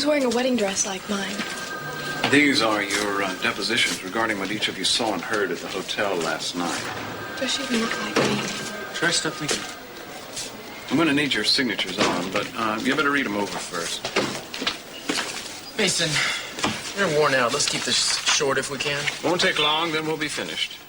Who's wearing a wedding dress like mine? These are your depositions regarding what each of you saw and heard at the hotel last night. Does she even look like me? Try stop thinking. I'm going to need your signatures on, but you better read them over first. Mason, you're worn out. Let's keep this short if we can. Won't take long, then we'll be finished.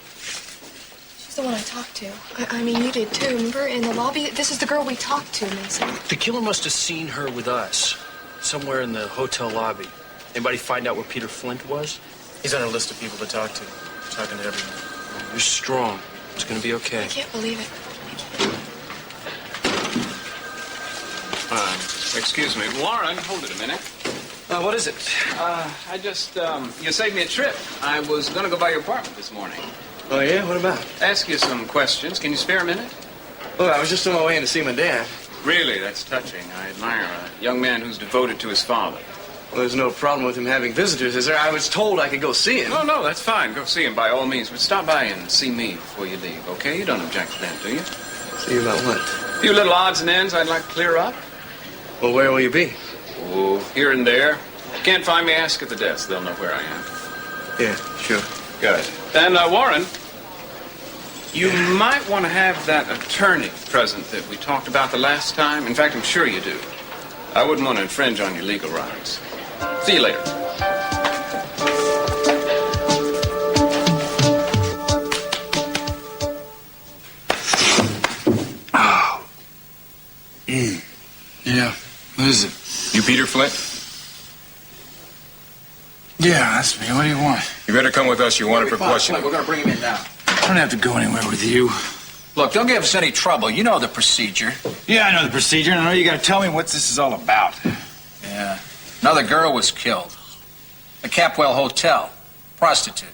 She's the one I talked to. I mean, you did too. Remember in the lobby? This is the girl we talked to, Mason. The killer must have seen her with us, somewhere in the hotel lobby. Anybody find out where Peter Flint was? He's on our list of people to talk to. Talking to everyone. You're strong. It's going to be okay. I can't believe it. Excuse me. Warren, hold it a minute. What is it? I just, you saved me a trip. I was going to go by your apartment this morning. Oh, yeah? What about? Ask you some questions. Can you spare a minute? Well, I was just on my way in to see my dad. Really, that's touching. I admire a young man who's devoted to his father. Well, there's no problem with him having visitors, is there? I was told I could go see him. No, that's fine. Go see him by all means. But stop by and see me before you leave, okay? You don't object to that, do you? See you about what? A few little odds and ends I'd like to clear up. Well, where will you be? Oh, here and there. If you can't find me, ask at the desk. They'll know where I am. Yeah, sure. Good. And, Warren, you might want to have that attorney present that we talked about the last time. In fact, I'm sure you do. I wouldn't want to infringe on your legal rights. See you later. Oh. Yeah, what is it? You Peter Flint? Yeah, that's me. What do you want? You better come with us. You're wanted for questioning. We're going to bring him in now. I don't have to go anywhere with you. Look, don't give us any trouble. You know the procedure. Yeah, I know the procedure, and I know you got to tell me what this is all about. Yeah. Another girl was killed. The Capwell Hotel. Prostitute.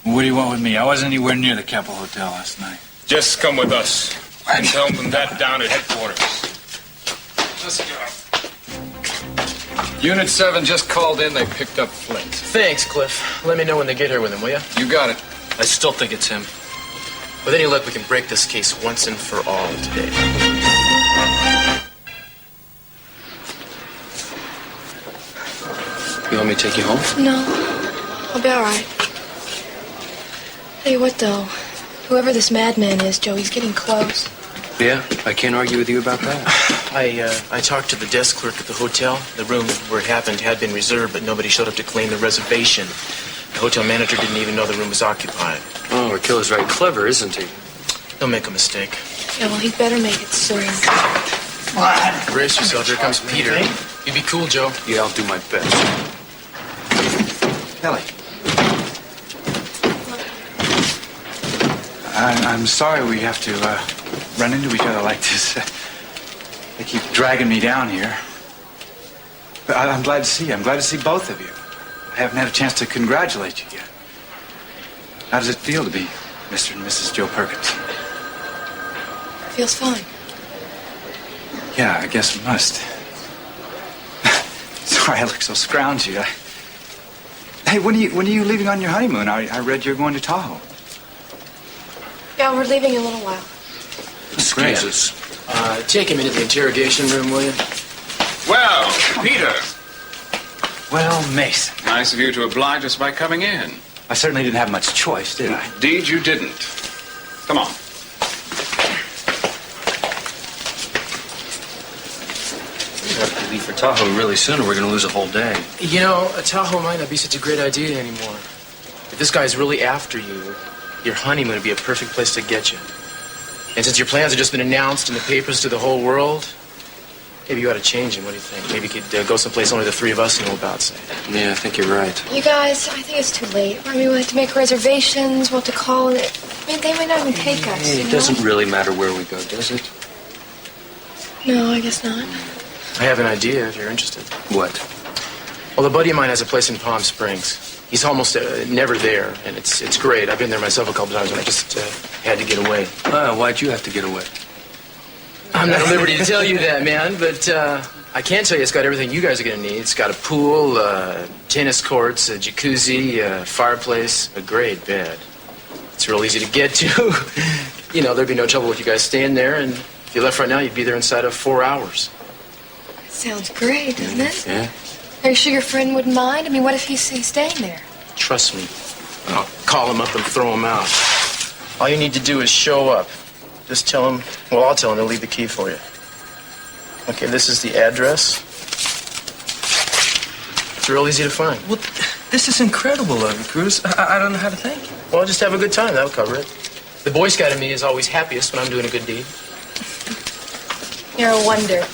What do you want with me? I wasn't anywhere near the Capitol Hotel last night. Just come with us. And tell them that down at headquarters. Let's go. Unit 7 just called in. They picked up Flint. Thanks, Cliff. Let me know when they get here with him, will you? You got it. I still think it's him. With any luck, we can break this case once and for all today. You want me to take you home? No, I'll be all right. Tell you what, though. Whoever this madman is, Joe, he's getting close. Yeah, I can't argue with you about that. I talked to the desk clerk at the hotel. The room where it happened had been reserved, but nobody showed up to claim the reservation. The hotel manager didn't even know the room was occupied. Oh, our killer's very clever, isn't he? Don't make a mistake. Yeah, well, he'd better make it soon. Brace yourself. Here comes Peter. You be cool, Joe. Yeah, I'll do my best. Ellie. I'm sorry we have to run into each other like this. They keep dragging me down here. But I'm glad to see you. I'm glad to see both of you. I haven't had a chance to congratulate you yet. How does it feel to be Mr. and Mrs. Joe Perkins? Feels fine. Yeah, I guess it must. Sorry I look so scroungy. Hey, when are you leaving on your honeymoon? I read you're going to Tahoe. Yeah, we're leaving in a little while. Jesus. Take him into the interrogation room, will you? Well, Peter. Well, Mason. Nice of you to oblige us by coming in. I certainly didn't have much choice, did I? Indeed, you didn't. Come on. We have to leave for Tahoe really soon, or we're going to lose a whole day. You know, Tahoe might not be such a great idea anymore. If this guy's really after you, your honeymoon would be a perfect place to get you. And since your plans have just been announced in the papers to the whole world, maybe you ought to change them. What do you think? Maybe you could go someplace only the three of us know about, say. Yeah, I think you're right. You guys, I think it's too late. I mean, we'll have to make reservations, we'll have to call it. I mean, they might not even take us. Hey, it doesn't really matter where we go, does it? No, I guess not. I have an idea if you're interested. What? Well, a buddy of mine has a place in Palm Springs. He's almost never there, and it's great. I've been there myself a couple times, and I just had to get away. Why'd you have to get away? I'm not at liberty to tell you that, man, but I can tell you it's got everything you guys are going to need. It's got a pool, tennis courts, a jacuzzi, a fireplace, a great bed. It's real easy to get to. There'd be no trouble with you guys staying there, and if you left right now, you'd be there inside of 4 hours. Sounds great, doesn't it? Yeah. Are you sure your friend wouldn't mind? I mean, what if he's staying there? Trust me. I'll call him up and throw him out. All you need to do is show up. Just tell him, well, I'll tell him to leave the key for you. Okay, this is the address. It's real easy to find. Well, this is incredible of you, Cruz. I don't know how to thank you. Well, just have a good time. That'll cover it. The Boy Scout in me is always happiest when I'm doing a good deed. You're a wonder.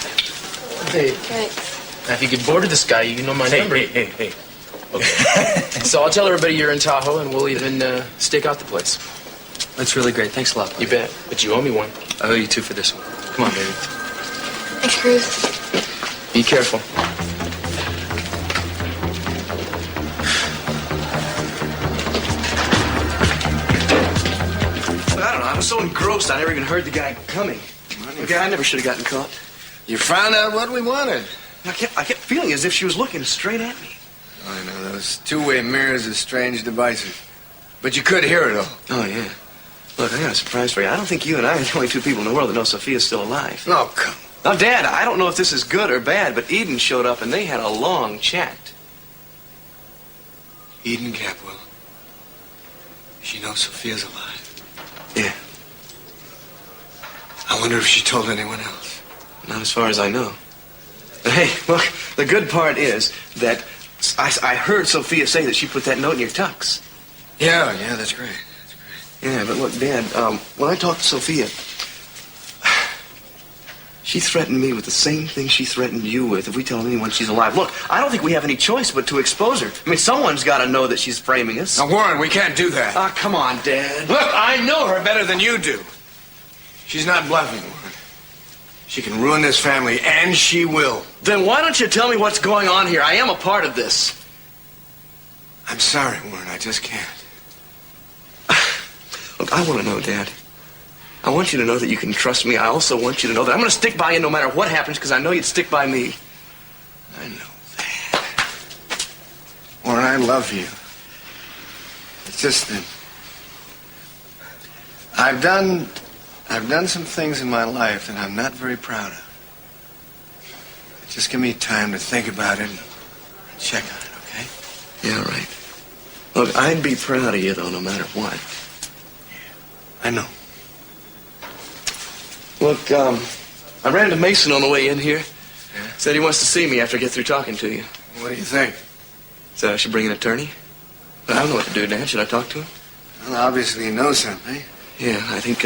Hey, Thanks. now if you get bored of this guy, you know my number. Hey. Okay. So I'll tell everybody you're in Tahoe, and we'll even stake out the place. That's really great. Thanks a lot. You bet. But you owe me one. I owe you two for this one. Come on, baby. Thanks, Cruz. Be careful. I don't know. I was so engrossed, I never even heard the guy coming. Okay, I never should have gotten caught. You found out what we wanted. I kept feeling as if she was looking straight at me. I know, those two-way mirrors are strange devices. But you could hear it all. Oh, yeah. Look, I got a surprise for you. I don't think you and I are the only two people in the world that know Sophia's still alive. Oh, come. Now, Dad, I don't know if this is good or bad, but Eden showed up and they had a long chat. Eden Capwell. She knows Sophia's alive. Yeah. I wonder if she told anyone else. Not as far as I know. But hey, look, the good part is that I heard Sophia say that she put that note in your tux. Yeah, that's great. Yeah, but look, Dad, when I talked to Sophia, she threatened me with the same thing she threatened you with if we tell anyone she's alive. Look, I don't think we have any choice but to expose her. I mean, someone's got to know that she's framing us. Now, Warren, we can't do that. Ah, come on, Dad. Look, I know her better than you do. She's not bluffing, Warren. She can ruin this family, and she will. Then why don't you tell me what's going on here? I am a part of this. I'm sorry, Warren, I just can't. Look, I want to know, Dad. I want you to know that you can trust me. I also want you to know that I'm going to stick by you no matter what happens, because I know you'd stick by me. I know that. Warren, I love you. It's just that I've done some things in my life that I'm not very proud of. Just give me time to think about it and check on it, okay? Yeah, right. Look, I'd be proud of you, though, no matter what. I know. Look, I ran into Mason on the way in here. Yeah? Said he wants to see me after I get through talking to you. What do you think? Said I should bring an attorney. But I don't know what to do, Dad. Should I talk to him? Well, obviously he knows something. Yeah, I think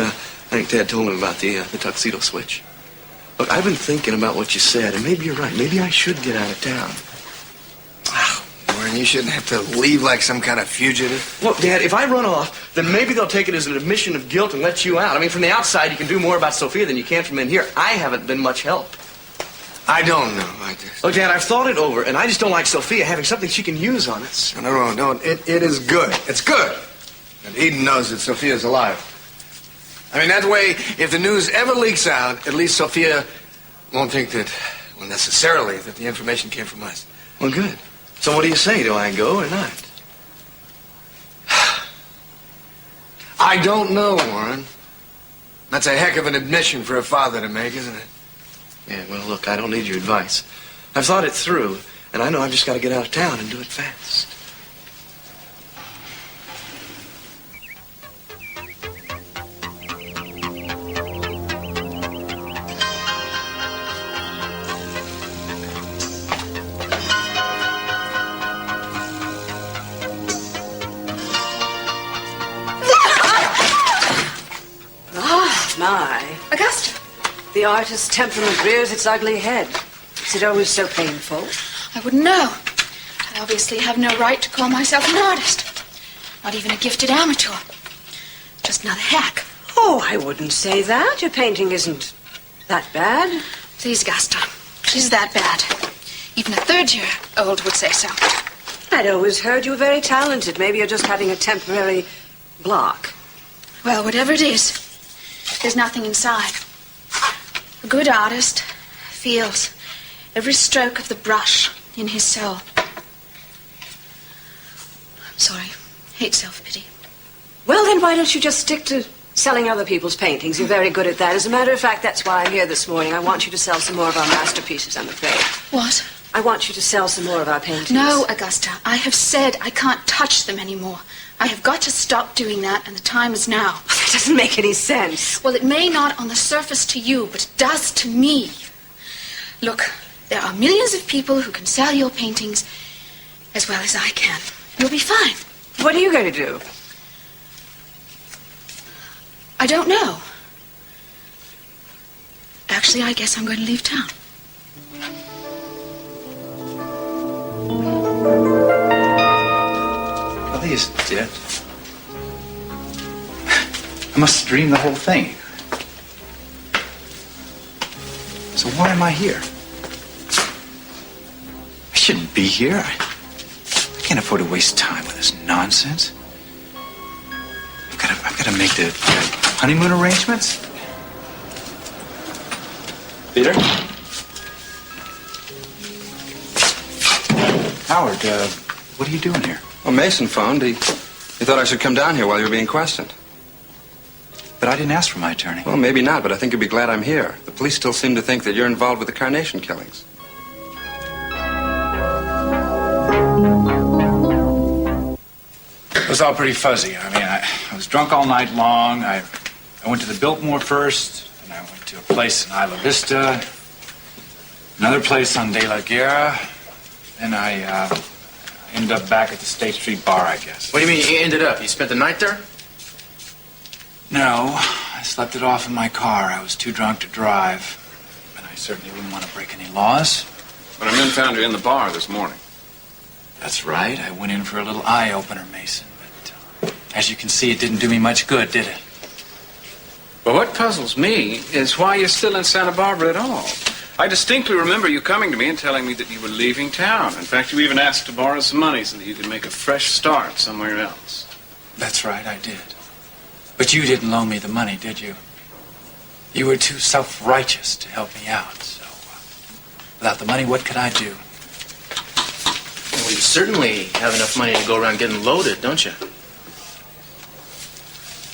Dad told him about the tuxedo switch. Look, I've been thinking about what you said, and maybe you're right. Maybe I should get out of town. Warren, you shouldn't have to leave like some kind of fugitive. Look, Dad, if I run off, then maybe they'll take it as an admission of guilt and let you out. I mean, from the outside, you can do more about Sophia than you can from in here. I haven't been much help. I don't know. Look, Dad, I've thought it over, and I just don't like Sophia having something she can use on us. No. It is good. It's good. And Eden knows that Sophia's alive. I mean, that way, if the news ever leaks out, at least Sophia won't think that, well, necessarily, that the information came from us. Well, good. So what do you say? Do I go or not? I don't know, Warren. That's a heck of an admission for a father to make, isn't it? Yeah, well, look, I don't need your advice. I've thought it through, and I know I've just got to get out of town and do it fast. My. Augusta. The artist's temperament rears its ugly head. Is it always so painful? I wouldn't know. I obviously have no right to call myself an artist. Not even a gifted amateur. Just another hack. Oh, I wouldn't say that. Your painting isn't that bad. Please, Augusta. She's that bad. Even a third-year-old would say so. I'd always heard you were very talented. Maybe you're just having a temporary block. Well, whatever it is, there's nothing inside. A good artist feels every stroke of the brush in his soul. I'm sorry. Hate self-pity. Well, then why don't you just stick to Selling other people's paintings. You're very good at that. As a matter of fact, that's why I'm here this morning. I want you to sell some more of our masterpieces, I'm afraid. What? I want you to sell some more of our paintings. No, Augusta. I have said I can't touch them anymore. I have got to stop doing that, and the time is now. That doesn't make any sense. Well, it may not on the surface to you, but it does to me. Look, there are millions of people who can sell your paintings as well as I can. You'll be fine. What are you going to do? I don't know. Actually, I guess I'm going to leave town. Kelly is dead. I must have dreamed the whole thing. So why am I here? I shouldn't be here. I can't afford to waste time with this nonsense. I've got to make the honeymoon arrangements. Peter? Howard, what are you doing here? Well, Mason phoned. He thought I should come down here while you were being questioned. But I didn't ask for my attorney. Well, maybe not, but I think you'll be glad I'm here. The police still seem to think that you're involved with the Carnation killings. It was all pretty fuzzy. I mean, I was drunk all night long. I went to the Biltmore first, and I went to a place in Isla Vista, another place on De La Guerra, and I ended up back at the State Street bar, I guess. What do you mean you ended up? You spent the night there? No, I slept it off in my car. I was too drunk to drive, and I certainly wouldn't want to break any laws. But our men found you in the bar this morning. That's right. I went in for a little eye-opener, Mason. But as you can see, it didn't do me much good, did it? But what puzzles me is why you're still in Santa Barbara at all. I distinctly remember you coming to me and telling me that you were leaving town. In fact, you even asked to borrow some money so that you could make a fresh start somewhere else. That's right, I did. But you didn't loan me the money, did you? You were too self-righteous to help me out, so without the money, what could I do? Well, you certainly have enough money to go around getting loaded, don't you?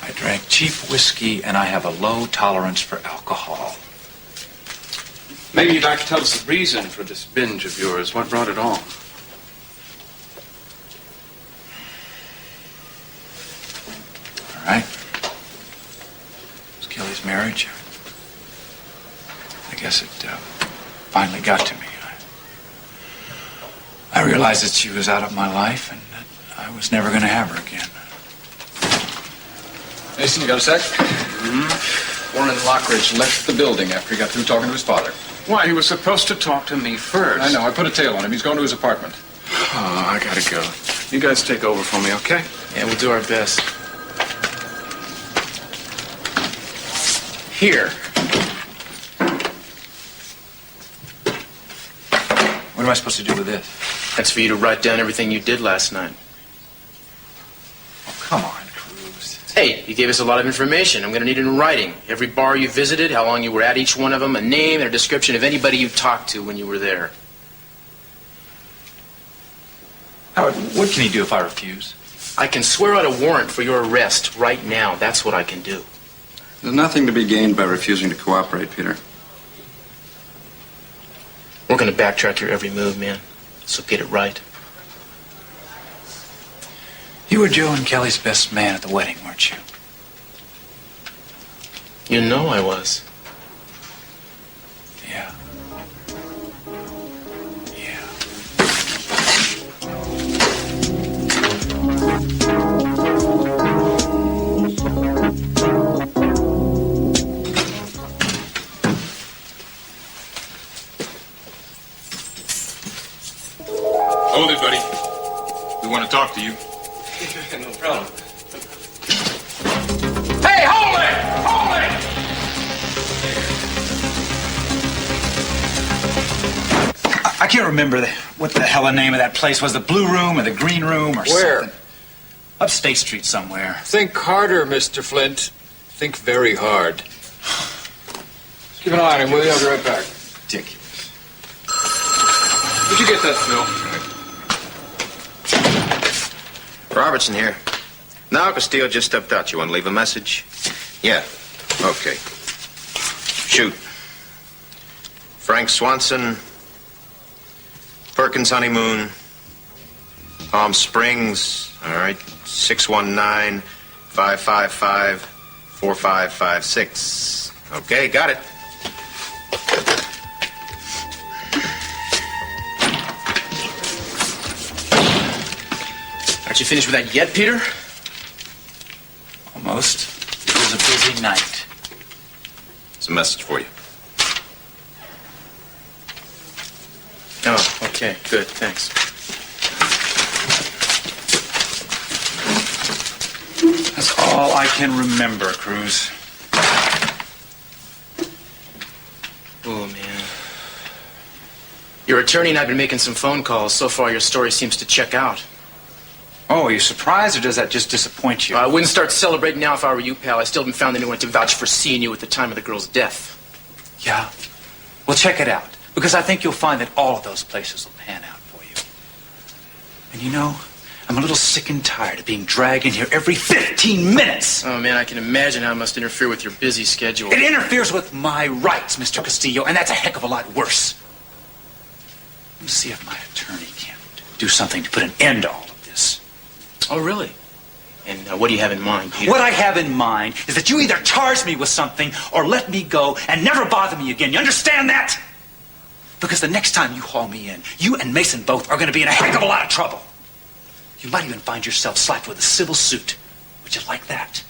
I drank cheap whiskey, and I have a low tolerance for alcohol. Maybe you'd like to tell us the reason for this binge of yours. What brought it on? All right. It was Kelly's marriage. I guess it finally got to me. I realized that she was out of my life and that I was never going to have her again. Mason, you got a sec? Mm-hmm. Warren Lockridge left the building after he got through talking to his father. Why, he was supposed to talk to me first. I know. I put a tail on him. He's going to his apartment. Oh, I gotta go. You guys take over for me, okay? Yeah, we'll do our best. Here. What am I supposed to do with this? That's for you to write down everything you did last night. Oh, come on, Cruz. Hey, you gave us a lot of information. I'm going to need it in writing. Every bar you visited, how long you were at each one of them, a name and a description of anybody you talked to when you were there. Howard, what can he do if I refuse? I can swear out a warrant for your arrest right now. That's what I can do. There's nothing to be gained by refusing to cooperate, Peter. We're going to backtrack your every move, man. So get it right. You were Joe and Kelly's best man at the wedding, weren't you? You know I was. Yeah. Yeah. Hold it, buddy. We want to talk to you. No problem. Hey, hold it! Hold it! I can't remember what the hell the name of that place was. The Blue Room or the Green Room or Where? something. Up State Street somewhere. Think harder, Mr. Flint. Think very hard. Keep an eye on him, will you? I'll be right back. Ridiculous. Did you get that, Phil? Robertson here. Now, Castillo just stepped out. You want to leave a message? Yeah. Okay. Shoot. Frank Swanson, Perkins honeymoon, Palm Springs. All right. 619-555-4556. Okay, got it. Aren't you finished with that yet, Peter? Almost. It was a busy night. It's a message for you. Oh, okay. Good. Thanks. That's all I can remember, Cruz. Oh, man. Your attorney and I have been making some phone calls. So far, your story seems to check out. Oh, are you surprised, or does that just disappoint you? I wouldn't start celebrating now if I were you, pal. I still haven't found anyone to vouch for seeing you at the time of the girl's death. Yeah? Well, check it out, because I think you'll find that all of those places will pan out for you. And you know, I'm a little sick and tired of being dragged in here every 15 minutes. Oh, man, I can imagine how it must interfere with your busy schedule. It interferes with my rights, Mr. Castillo, and that's a heck of a lot worse. Let me see if my attorney can't do something to put an end to all of this. Oh, really? And what do you have in mind, Peter? What I have in mind is that you either charge me with something or let me go and never bother me again. You understand that? Because the next time you haul me in, you and Mason both are going to be in a heck of a lot of trouble. You might even find yourself slapped with a civil suit. Would you like that?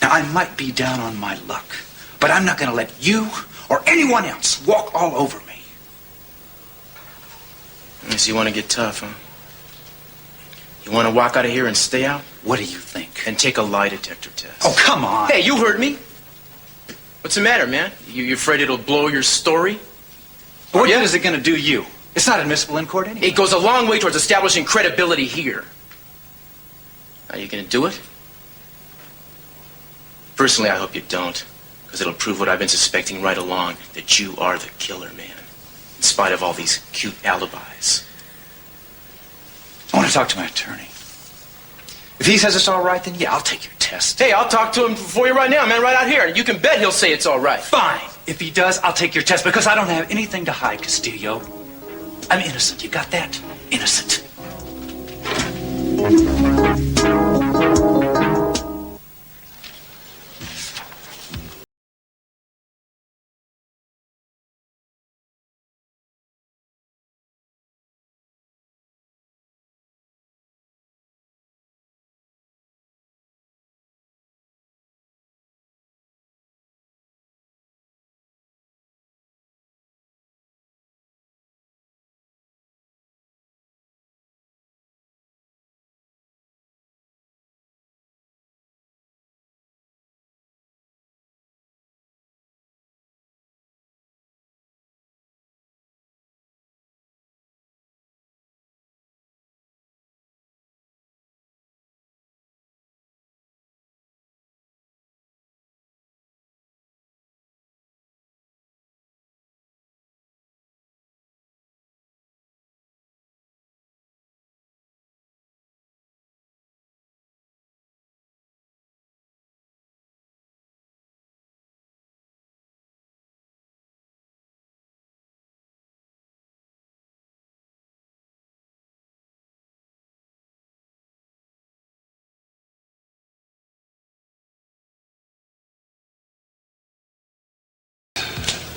Now, I might be down on my luck, but I'm not going to let you or anyone else walk all over me. So you want to get tough, huh? You want to walk out of here and stay out? What do you think? And take a lie detector test. Oh, come on. Hey, you heard me. What's the matter, man? You afraid it'll blow your story? What good is it going to do you? It's not admissible in court anyway. It goes a long way towards establishing credibility here. Are you going to do it? Personally, I hope you don't, because it'll prove what I've been suspecting right along, that you are the killer, man, in spite of all these cute alibis. I want to talk to my attorney. If he says it's all right, then yeah, I'll take your test. Hey, I'll talk to him for you right now, man, right out here. And you can bet he'll say it's all right. Fine. If he does, I'll take your test because I don't have anything to hide, Castillo. I'm innocent. You got that? Innocent.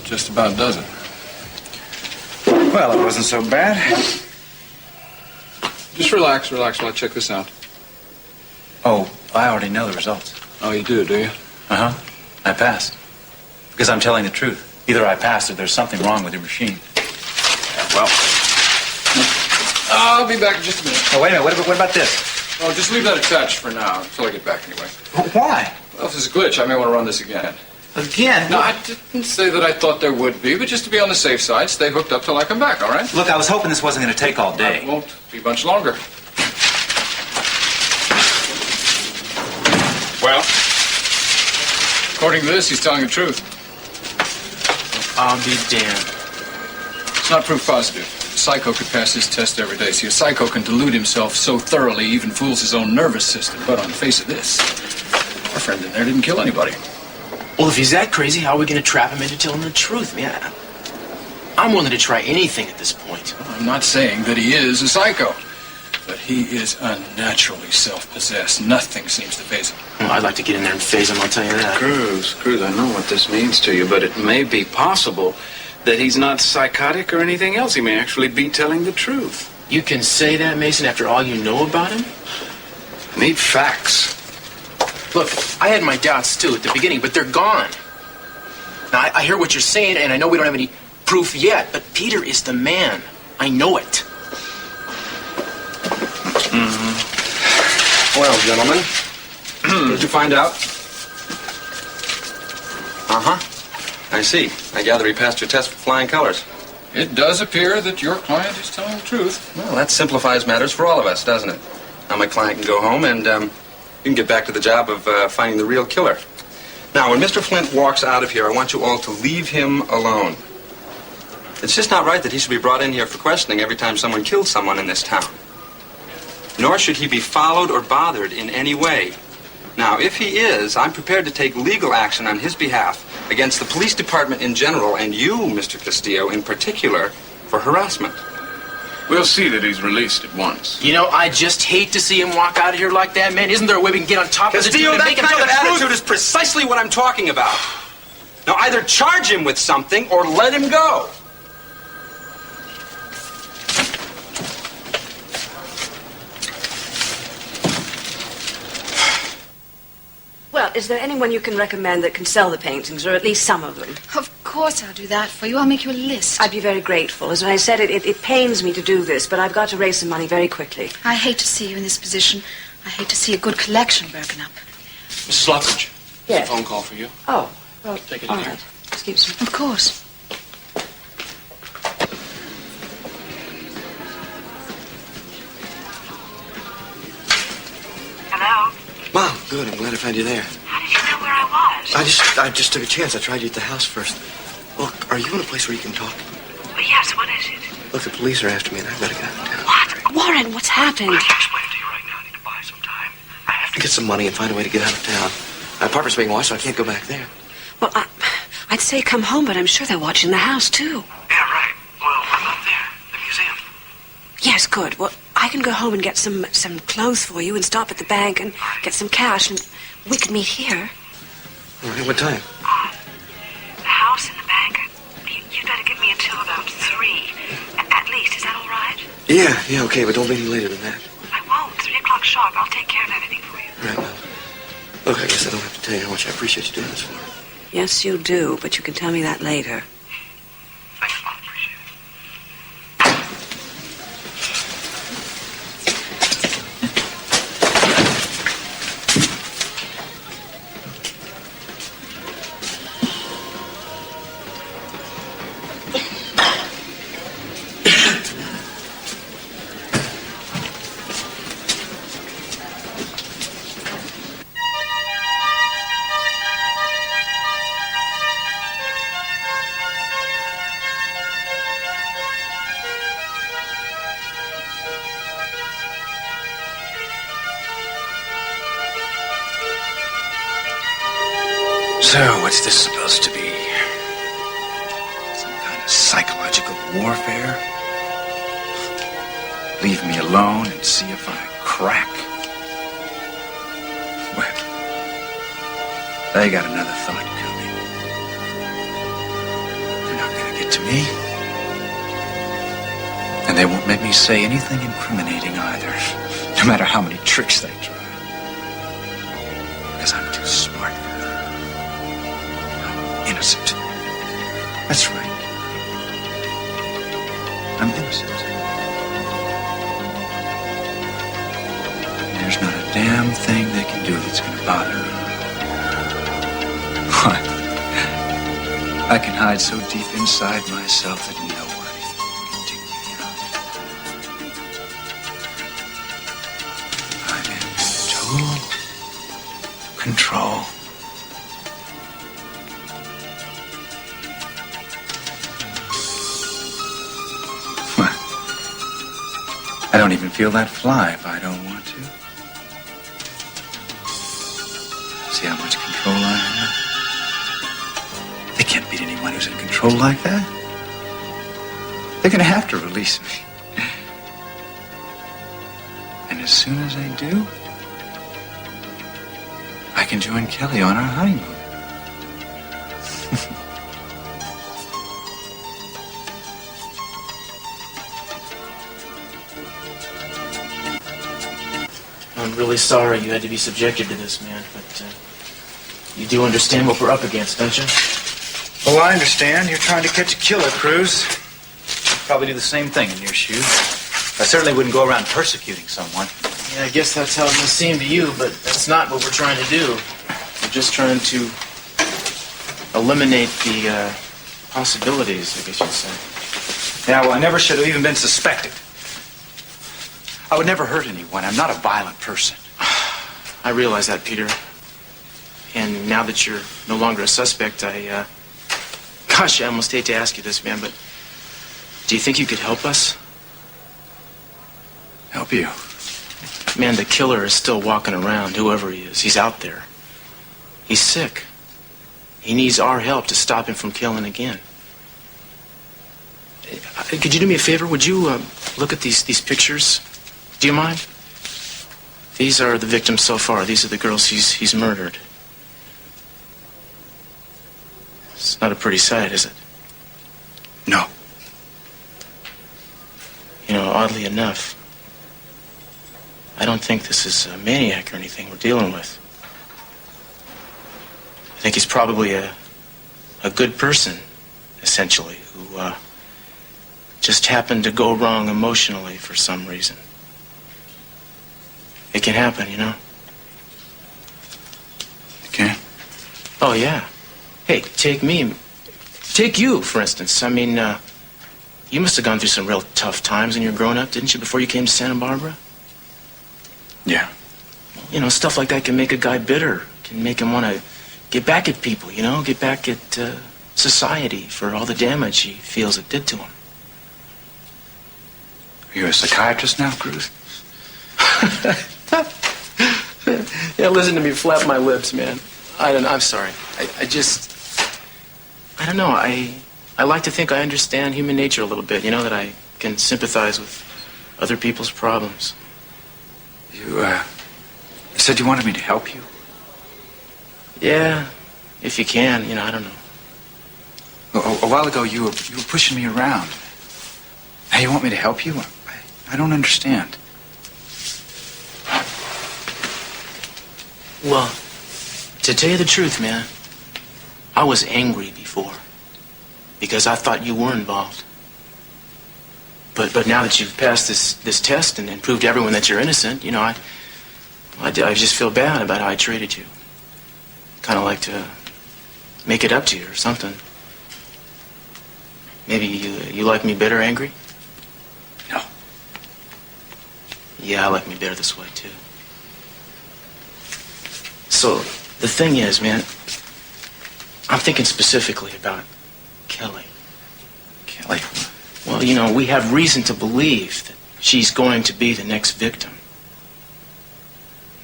Just about does it. Well, it wasn't so bad. Just relax while I check this out. Oh, I already know the results. Oh, you do you? Uh-huh. I passed. Because I'm telling the truth. Either I passed or there's something wrong with your machine. Well, I'll be back in just a minute. Oh, wait a minute. What about this? Oh, just leave that attached for now until I get back anyway. Why? Well, if there's a glitch, I may want to run this again. Again? No, I didn't say that I thought there would be, but just to be on the safe side, stay hooked up till I come back, all right? Look, I was hoping this wasn't going to take all day. It won't be much longer. Well, according to this, he's telling the truth. I'll be damned. It's not proof positive. A psycho could pass this test every day. See, a psycho can delude himself so thoroughly he even fools his own nervous system. But on the face of this, Our friend in there didn't kill anybody. Well, if he's that crazy, how are we going to trap him into telling the truth, man? I'm willing to try anything at this point. Well, I'm not saying that he is a psycho, but he is unnaturally self-possessed. Nothing seems to faze him. Well, I'd like to get in there and faze him, I'll tell you that. Cruz, I know what this means to you, but it may be possible that he's not psychotic or anything else. He may actually be telling the truth. You can say that, Mason, after all you know about him? I need facts. Look, I had my doubts, too, at the beginning, but they're gone. Now, I hear what you're saying, and I know we don't have any proof yet, but Peter is the man. I know it. Well, gentlemen, what did you find out? I see. I gather he passed your test with flying colors. It does appear that your client is telling the truth. Well, that simplifies matters for all of us, doesn't it? Now my client can go home and you can get back to the job of finding the real killer. Now, when Mr. Flint walks out of here, I want you all to leave him alone. It's just not right that he should be brought in here for questioning every time someone kills someone in this town. Nor should he be followed or bothered in any way. Now, if he is, I'm prepared to take legal action on his behalf against the police department in general and you, Mr. Castillo, in particular, for harassment. We'll see that he's released at once. You know, I just hate to see him walk out of here like that, man. Isn't there a way we can get on top of the dude Castillo, and that make him kind tell of the truth? attitude is precisely what I'm talking about. Now, either charge him with something or let him go. Well, is there anyone you can recommend that can sell the paintings, or at least some of them? Of course I'll do that for you. I'll make you a list. I'd be very grateful. As I said, it pains me to do this, but I've got to raise some money very quickly. I hate to see you in this position. I hate to see a good collection broken up. Mrs. Lockridge. Yes. A phone call for you. Oh, well, Take it all in here. right. Excuse me. Of course. Hello? Mom, good. I'm glad I found you there. How did you know where I was? I just took a chance. I tried you at the house first. Look, are you in a place where you can talk? Well, yes, what is it? Look, the police are after me, and I've got to get out of town. What? Warren, what's happened? I can explain it to you right now. I need to buy some time. I have to Get some money and find a way to get out of town. My apartment's being watched, so I can't go back there. Well, I'd say come home, but I'm sure they're watching the house, too. Yeah, right. Well, I'm up there. The museum. Yes, good. Well, I can go home and get some clothes for you and stop at the bank and get some cash, and we could meet here. All right, what time? The house and the bank. You'd better give me until about 3. At least. Is that all right? Yeah, okay, but don't be any later than that. I won't. 3 o'clock sharp. I'll take care of everything for you. Right, well. Look, I guess I don't have to tell you how much I appreciate you doing this for me. Yes, you do, but you can tell me that later. Thanks, Mom. Appreciate it. So, what's this supposed to be? Some kind of psychological warfare? Leave me alone and see if I crack. Well, they got another thought coming. They're not gonna get to me. And they won't make me say anything incriminating either, no matter how many tricks they try. Because I'm too smart for them. Innocent. That's right. I'm innocent. And there's not a damn thing they can do that's going to bother me. What? I can hide so deep inside myself that nobody can dig me out. I'm in total control. I don't even feel that fly if I don't want to. See how much control I have? They can't beat anyone who's in control like that. They're gonna have to release me. And as soon as they do, I can join Kelly on our honeymoon. I'm really sorry you had to be subjected to this, man, but you do understand what we're up against, don't you? Well, I understand. You're trying to catch a killer, Cruz. I'd probably do the same thing in your shoes. I certainly wouldn't go around persecuting someone. Yeah, I guess that's how it must seem to you, but that's not what we're trying to do. We're just trying to eliminate the possibilities, I guess you'd say. Yeah, well, I never should have even been suspected. I would never hurt anyone. I'm not a violent person. I realize that, Peter. And now that you're no longer a suspect, gosh, I almost hate to ask you this, man, but do you think you could help us? Help you? Man, the killer is still walking around, whoever he is. He's out there. He's sick. He needs our help to stop him from killing again. Could you do me a favor? Would you look at these pictures? Do you mind? These are the victims so far. These are the girls he's murdered. It's not a pretty sight, is it? No. You know, oddly enough, I don't think this is a maniac or anything we're dealing with. I think he's probably a good person, essentially, who just happened to go wrong emotionally for some reason. It can happen, you know. It can? Oh, yeah. Hey, take me. Take you, for instance. I mean, you must have gone through some real tough times when you were growing up, didn't you, before you came to Santa Bárbara? Yeah. You know, stuff like that can make a guy bitter. Can make him want to get back at people, you know, get back at society for all the damage he feels it did to him. Are you a psychiatrist now, Cruz? Yeah, listen to me flap my lips, man. I'm sorry. I don't know. I like to think I understand human nature a little bit, you know, that I can sympathize with other people's problems. You said you wanted me to help you? Yeah, if you can, you know, I don't know. A while ago, you were pushing me around. Now you want me to help you? I don't understand. Well, to tell you the truth, man, I was angry before because I thought you were involved. But now that you've passed this test and proved to everyone that you're innocent, you know, I just feel bad about how I treated you. Kind of like to make it up to you or something. Maybe you like me bitter, angry? No. Yeah, I like me bitter this way, too. So, the thing is, man, I'm thinking specifically about Kelly. Kelly? Well, you know, we have reason to believe that she's going to be the next victim.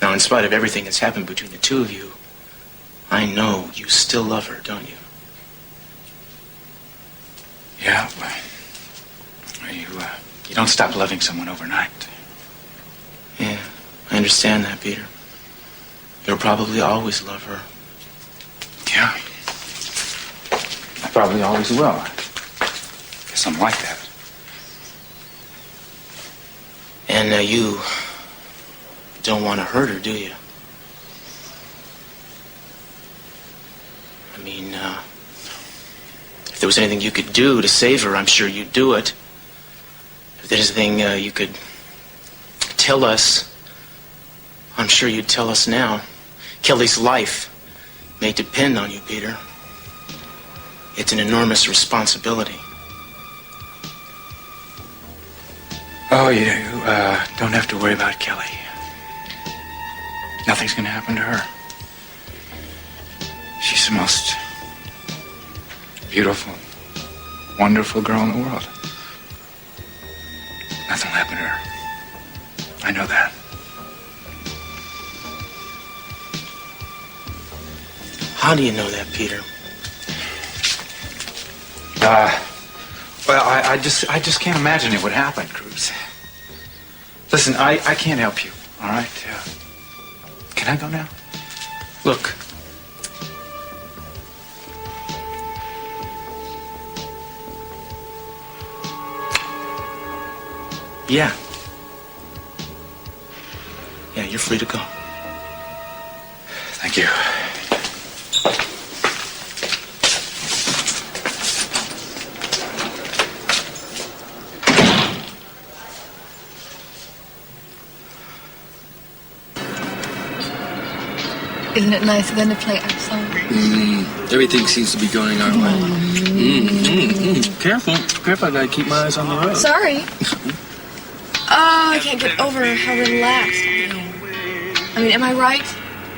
Now, in spite of everything that's happened between the two of you, I know you still love her, don't you? Yeah, well, you don't stop loving someone overnight. Yeah, I understand that, Peter. You'll probably always love her. Yeah. I probably always will. I guess I'm like that. And you don't want to hurt her, do you? I mean, if there was anything you could do to save her, I'm sure you'd do it. If there's anything you could tell us, I'm sure you'd tell us now. Kelly's life may depend on you, Peter. It's an enormous responsibility. Oh, you don't have to worry about Kelly. Nothing's going to happen to her. She's the most beautiful, wonderful girl in the world. Nothing will happen to her. I know that. How do you know that, Peter? Well, I just can't imagine it would happen, Cruz. Listen, I can't help you, all right? Can I go now? Look. Yeah. Yeah, you're free to go. Thank you. Isn't it nice of them to play our song? Everything seems to be going our way. Careful, careful. I gotta keep my eyes on the road. Sorry. Oh, I can't get over how relaxed I am. I mean, am I right?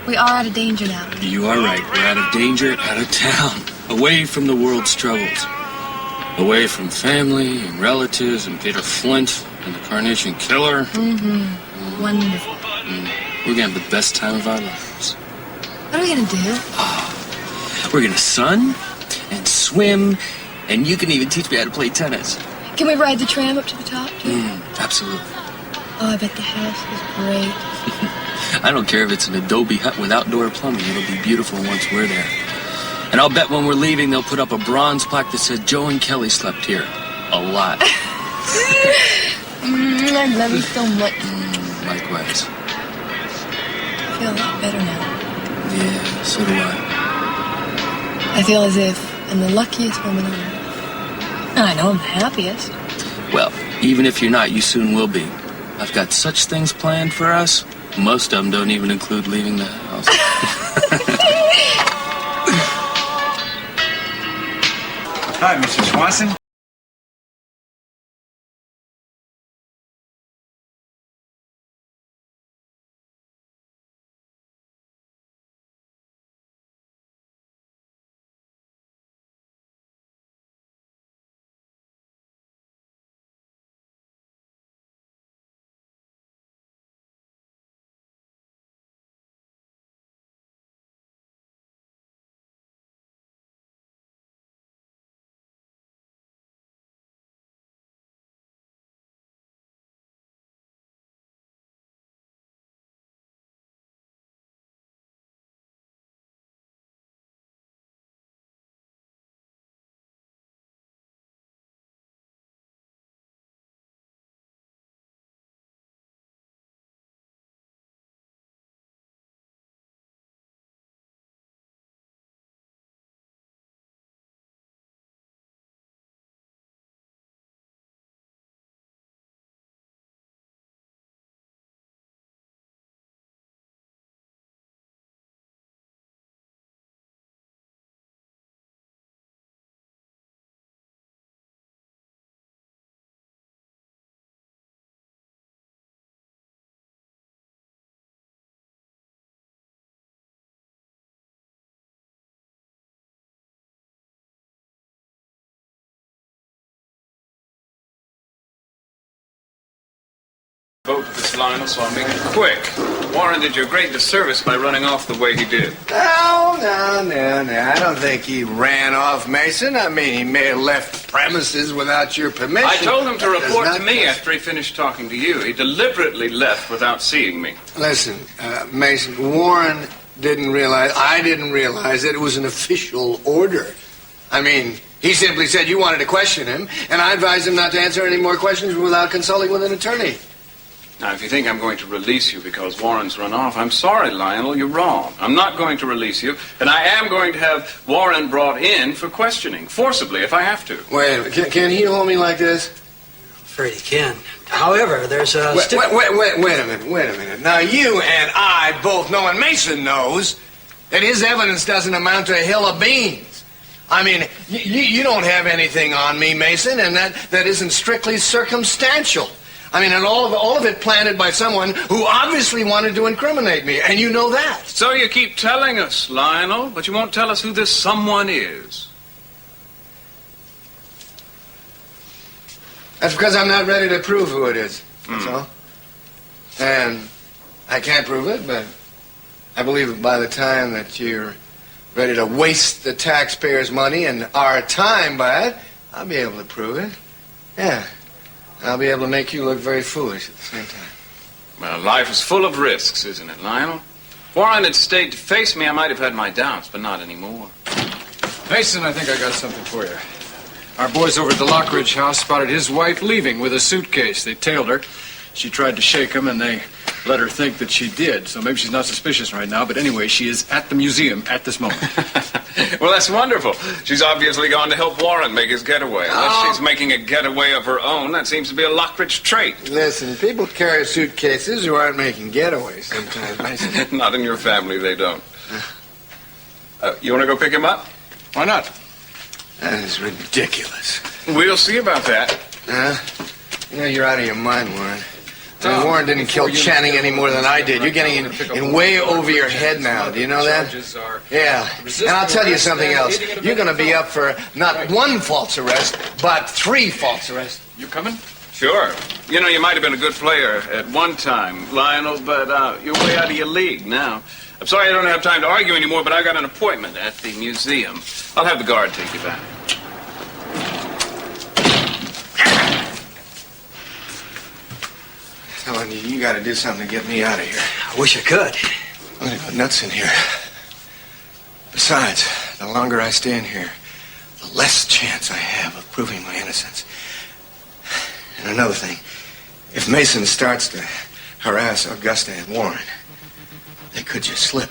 We are out of danger now. You are right. We're out of danger, out of town, away from the world's troubles, away from family and relatives and Peter Flint and the Carnation Killer. Wonderful. We're gonna have the best time of our lives. What are we gonna do? We're gonna sun and swim, and you can even teach me how to play tennis. Can we ride the tram up to the top, too? Absolutely. Oh, I bet the house is great. I don't care if it's an adobe hut with outdoor plumbing. It'll be beautiful once we're there. And I'll bet when we're leaving, they'll put up a bronze plaque that says Joe and Kelly slept here. A lot. I love you so much. Likewise. I feel a lot better now. Yeah, so do I. I feel as if I'm the luckiest woman on earth. I know I'm the happiest. Well, even if you're not, you soon will be. I've got such things planned for us. Most of them don't even include leaving the house. Hi, Mr. Swanson. Vote this, Lionel, so I'll make it quick. Warren did you a great disservice by running off the way he did. No. I don't think he ran off, Mason. I mean, he may have left the premises without your permission. I told him to report to me after he finished talking to you. He deliberately left without seeing me. Listen, Mason, Warren didn't realize, I didn't realize that it was an official order. I mean, he simply said you wanted to question him, and I advised him not to answer any more questions without consulting with an attorney. Now, if you think I'm going to release you because Warren's run off, I'm sorry, Lionel, you're wrong. I'm not going to release you, and I am going to have Warren brought in for questioning, forcibly, if I have to. Wait a minute, can he hold me like this? I'm afraid he can. However, there's a... Wait a minute. Now, you and I both know, and Mason knows, that his evidence doesn't amount to a hill of beans. I mean, you don't have anything on me, Mason, and that isn't strictly circumstantial. I mean, and all of it planted by someone who obviously wanted to incriminate me, and you know that. So you keep telling us, Lionel, but you won't tell us who this someone is. That's because I'm not ready to prove who it is, that's all. And I can't prove it, but I believe that by the time that you're ready to waste the taxpayers' money and our time by it, I'll be able to prove it. Yeah. I'll be able to make you look very foolish at the same time. Well, life is full of risks, isn't it, Lionel? If Warren had stayed to face me, I might have had my doubts, but not anymore. Mason, I think I got something for you. Our boys over at the Lockridge house spotted his wife leaving with a suitcase. They tailed her. She tried to shake him, and they let her think that she did. So maybe she's not suspicious right now. But anyway, she is at the museum at this moment. Well, that's wonderful. She's obviously gone to help Warren make his getaway. Unless she's making a getaway of her own, that seems to be a Lockridge trait. Listen, people carry suitcases who aren't making getaways sometimes, Mason. Not in your family, they don't. You want to go pick him up? Why not? That is ridiculous. We'll see about that. You know, you're out of your mind, Warren. I mean, Warren didn't kill Channing any more than I did. You're getting in way over your head now. Do you know that? Yeah. And I'll tell you something else. You're going to be up for not one false arrest, but 3 false arrests. You coming? Sure. You know, you might have been a good player at one time, Lionel, but you're way out of your league now. I'm sorry I don't have time to argue anymore, but I got an appointment at the museum. I'll have the guard take you back. I'm telling you, you got to do something to get me out of here. I wish I could. I'm going to go nuts in here. Besides, the longer I stay in here, the less chance I have of proving my innocence. And another thing, if Mason starts to harass Augusta and Warren, they could just slip.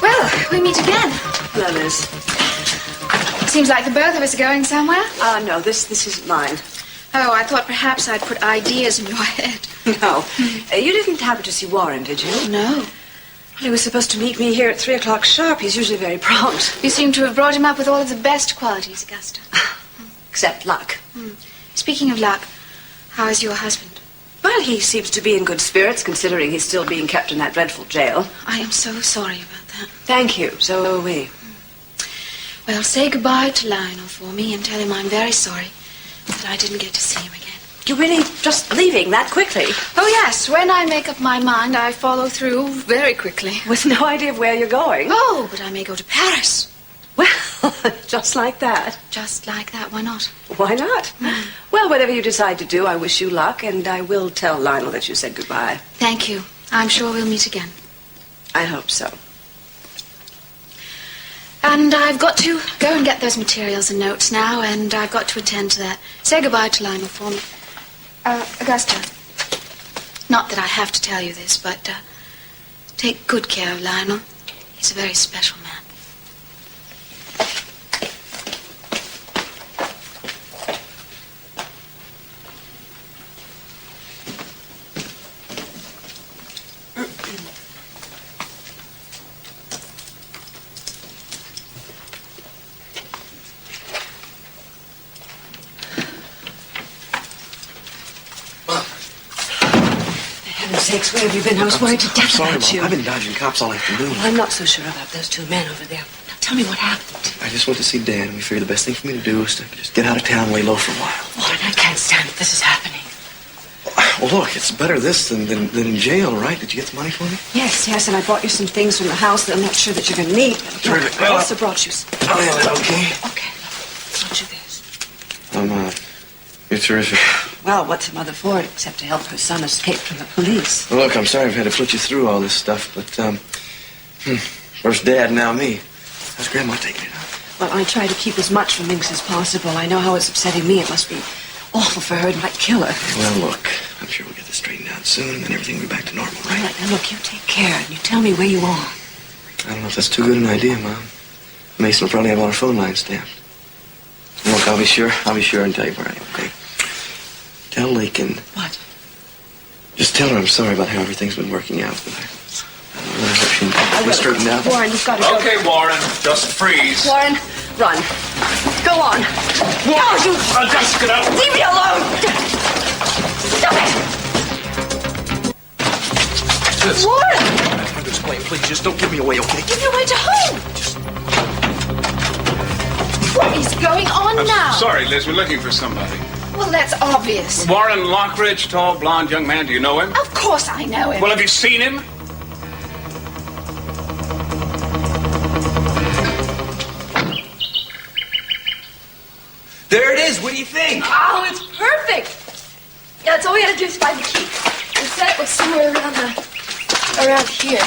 Well, we meet again. Hello, Liz. Seems like the both of us are going somewhere. No, this isn't mine. Oh, I thought perhaps I'd put ideas in your head. No. You didn't happen to see Warren, did you? No. Well, he was supposed to meet me here at 3 o'clock sharp. He's usually very prompt. You seem to have brought him up with all of the best qualities, Augusta. Except luck. Speaking of luck, how is your husband? Well, he seems to be in good spirits, considering he's still being kept in that dreadful jail. I am so sorry about that. Thank you. So are we. Well, say goodbye to Lionel for me and tell him I'm very sorry that I didn't get to see him again. You're really just leaving that quickly? Oh, yes. When I make up my mind, I follow through very quickly. With no idea of where you're going? Oh, but I may go to Paris. Well, just like that. Just like that. Why not? Why not? Well, whatever you decide to do, I wish you luck, and I will tell Lionel that you said goodbye. Thank you. I'm sure we'll meet again. I hope so. And I've got to go and get those materials and notes now, and I've got to attend to that. Say goodbye to Lionel for me. Augusta, not that I have to tell you this, but take good care of Lionel. He's a very special man. Sakes, where have you been? I was worried to death about you. I've been dodging cops all afternoon. Well, I'm not so sure about those 2 men over there. Now, tell me what happened. I just went to see Dad, and we figured the best thing for me to do was to just get out of town and lay low for a while. Warren, I can't stand it. This is happening. Well, look, it's better this than in jail, right? Did you get the money for me? Yes, and I brought you some things from the house that I'm not sure that you're going to need. Terrific. I also brought you some... Oh, yeah, okay. Okay, look. Brought you this. You're terrific. Well, what's a mother for except to help her son escape from the police? Well, look, I'm sorry I've had to put you through all this stuff, but, first Dad, now me. How's Grandma taking it out? Well, I try to keep as much from things as possible. I know how it's upsetting me. It must be awful for her. It might kill her. Well, look, I'm sure we'll get this straightened out soon, and then everything will be back to normal, right? All right, now look, you take care, and you tell me where you are. I don't know if that's too good an idea, Mom. Mason will probably have all our phone lines staffed. Look, I'll be sure and tell you where I am, okay? Tell Lakin. What? Just tell her I'm sorry about how everything's been working out, but I really hope she can get straightened out. Warren, you've got to go. Okay, Warren, just freeze. Warren, run. Go on. Warren, no, just get out. Leave me alone. Stop it. Warren! I have to explain, please. Just don't give me away, okay? Give me away to whom? What is going on now? Sorry, Liz, we're looking for somebody. Well, that's obvious. Warren Lockridge, tall, blonde young man. Do you know him? Of course I know him. Well, have you seen him? There it is. What do you think? Oh, it's perfect. Yeah, that's all we had to do is find the key. The set was somewhere around here.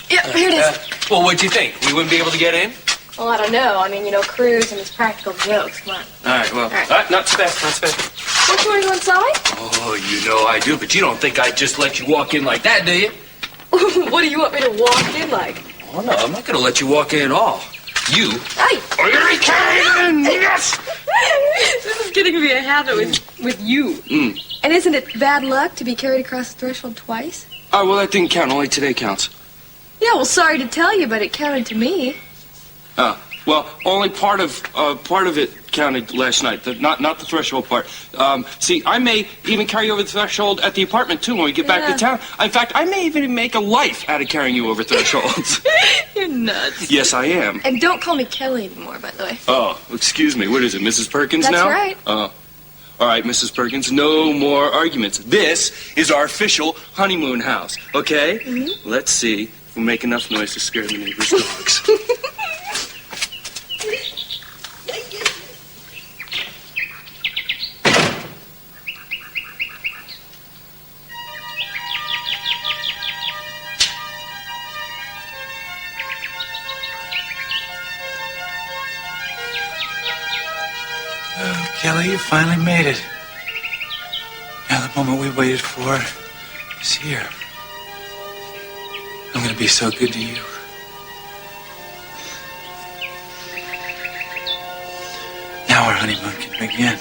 Yep, here it is. Well, what'd you think? We wouldn't be able to get in? Well, I don't know. I mean, you know, Cruz and his practical jokes. Come on. All right, well, All right. not special, not special. Don't you want to go inside? Oh, you know I do, but you don't think I'd just let you walk in like that, do you? What do you want me to walk in like? Oh, no, I'm not going to let you walk in at all. You? Hey! Yes! This is getting to be a habit with you. And isn't it bad luck to be carried across the threshold twice? Oh, well, that didn't count. Only today counts. Yeah, well, sorry to tell you, but it counted to me. Well, only part of it counted last night. Not the threshold part. See, I may even carry you over the threshold at the apartment too when we get back to town. In fact, I may even make a life out of carrying you over thresholds. You're nuts. Yes, I am. And don't call me Kelly anymore, by the way. Oh, excuse me. What is it, Mrs. Perkins now? That's right. All right, Mrs. Perkins, no more arguments. This is our official honeymoon house, okay? Mm-hmm. Let's see if we'll make enough noise to scare the neighbors' dogs. Kelly, you finally made it. Now the moment we waited for is here. I'm gonna be so good to you. Now our honeymoon can begin.